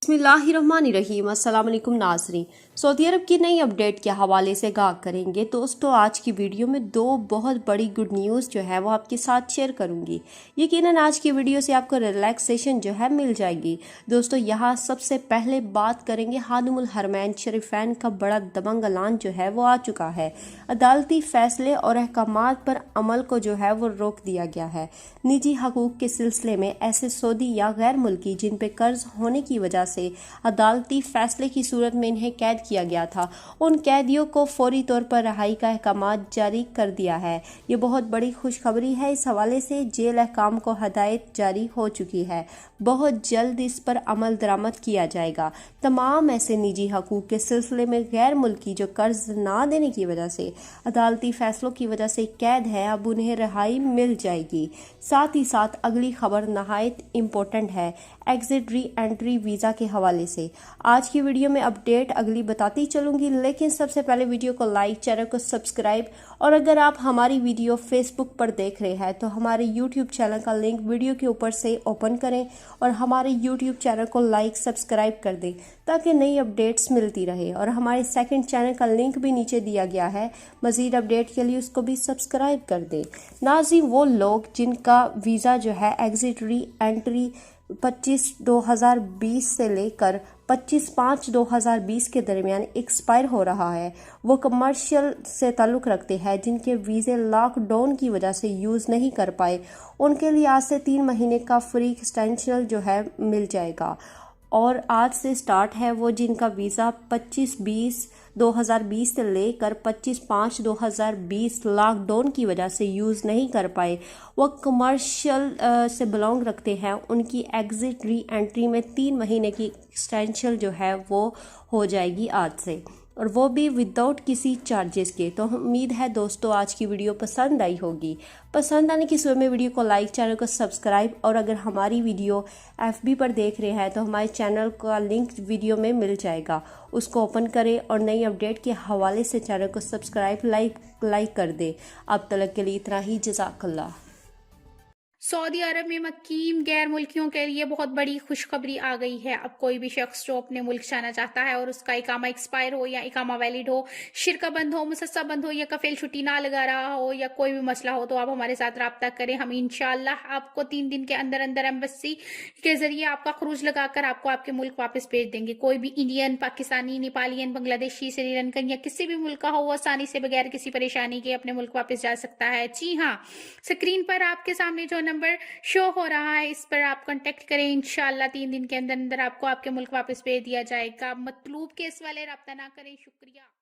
बिस्मिल्लाहिर्रहमानिर्रहीम। अस्सलाम वालेकुम नाज़रीन। सऊदी अरब की नई अपडेट के हवाले से आगाह करेंगे। दोस्तों, आज की वीडियो में दो बहुत बड़ी गुड न्यूज़ जो है वो आपके साथ शेयर करूंगी। यकीनन आज की वीडियो से आपको रिलैक्सेशन जो है मिल जाएगी। दोस्तों, यहाँ सबसे पहले बात करेंगे हादिमुल हरमैन शरीफैन का बड़ा दबंग ऐलान जो है वो आ चुका है। अदालती फैसले और अहकामात पर अमल को जो है वो रोक दिया गया है। निजी हकूक के सिलसिले में ऐसे सऊदी या गैर मुल्की जिन पे कर्ज होने की वजह से अदालती फैसले की सूरत में इन्हें कैद किया गया था, उन कैदियों को फौरी तौर पर रिहाई का अहकाम जारी कर दिया है। ये बहुत बड़ी खुशखबरी है। इस हवाले से जेल अहकाम को हदायत जारी हो चुकी है। बहुत जल्द इस पर अमल दरामद किया जाएगा। तमाम ऐसे निजी हकूक के सिलसिले में गैर मुल्की जो कर्ज ना देने की वजह से अदालती फैसलों की वजह से कैद है, अब उन्हें रिहाई मिल जाएगी। साथ ही साथ अगली खबर नहायत इम्पोर्टेंट है एग्जिट री एंट्री वीज़ा के हवाले से। आज की वीडियो में अपडेट अगली बताती चलूंगी, लेकिन सबसे पहले वीडियो को लाइक, चैनल को सब्सक्राइब, और अगर आप हमारी वीडियो फेसबुक पर देख रहे हैं तो हमारे यूट्यूब चैनल का लिंक वीडियो के ऊपर से ओपन करें और हमारे यूट्यूब चैनल को लाइक सब्सक्राइब कर दें ताकि नई अपडेट्स मिलती रहे। और हमारे सेकंड चैनल का लिंक भी नीचे दिया गया है, मज़ीद अपडेट के लिए उसको भी सब्सक्राइब कर दें। नाज़रीन, वो लोग जिनका वीज़ा जो है एग्जिट री एंट्री 25/2020 से लेकर 25/5/2020 के दरमियान एक्सपायर हो रहा है, वो कमर्शियल से ताल्लुक़ रखते हैं जिनके वीज़े लॉकडाउन की वजह से यूज़ नहीं कर पाए, उनके लिए आज से 3 महीने का फ्री एक्सटेंशन जो है मिल जाएगा। और आज से स्टार्ट है वो जिनका वीज़ा 25/20/2020 से लेकर 25/5/2020 लॉकडाउन की वजह से यूज़ नहीं कर पाए, वो कमर्शियल से बिलोंग रखते हैं, उनकी एग्जिट री एंट्री में 3 महीने की एक्सटेंशन जो है वो हो जाएगी आज से, और वो भी विदाउट किसी चार्जेस के। तो उम्मीद है दोस्तों आज की वीडियो पसंद आई होगी। पसंद आने की सूरत में वीडियो को लाइक, चैनल को सब्सक्राइब, और अगर हमारी वीडियो FB पर देख रहे हैं तो हमारे चैनल का लिंक वीडियो में मिल जाएगा, उसको ओपन करें और नई अपडेट के हवाले से चैनल को सब्सक्राइब लाइक कर दे। अब तक के लिए इतना ही। जज़ाकल्लाह। सऊदी अरब में मकीम गैर मुल्कियों के लिए बहुत बड़ी खुशखबरी आ गई है। अब कोई भी शख्स जो अपने मुल्क जाना चाहता है और उसका इकामा एक्सपायर हो या इकामा वैलिड हो, शिरका बंद हो, मुसस्सा बंद हो, या कफील छुट्टी ना लगा रहा हो, या कोई भी मसला हो, तो आप हमारे साथ रब्ता करें। हम इंशाअल्लाह आपको 3 दिन के अंदर अंदर एम्बेसी के जरिए आपका खरूज लगाकर आपको आपके मुल्क वापस भेज देंगे। कोई भी इंडियन, पाकिस्तानी, नेपालियन, बांग्लादेशी, श्रीलंकन या किसी भी मुल्क का हो, वो आसानी से बगैर किसी परेशानी के अपने मुल्क वापस जा सकता है। जी हाँ, स्क्रीन पर आपके सामने जो नंबर शो हो रहा है इस पर आप कांटेक्ट करें। इंशाअल्लाह 3 दिन के अंदर अंदर आपको आपके मुल्क वापस भेज दिया जाएगा। मतलूब केस वाले रब्ता ना करें। शुक्रिया।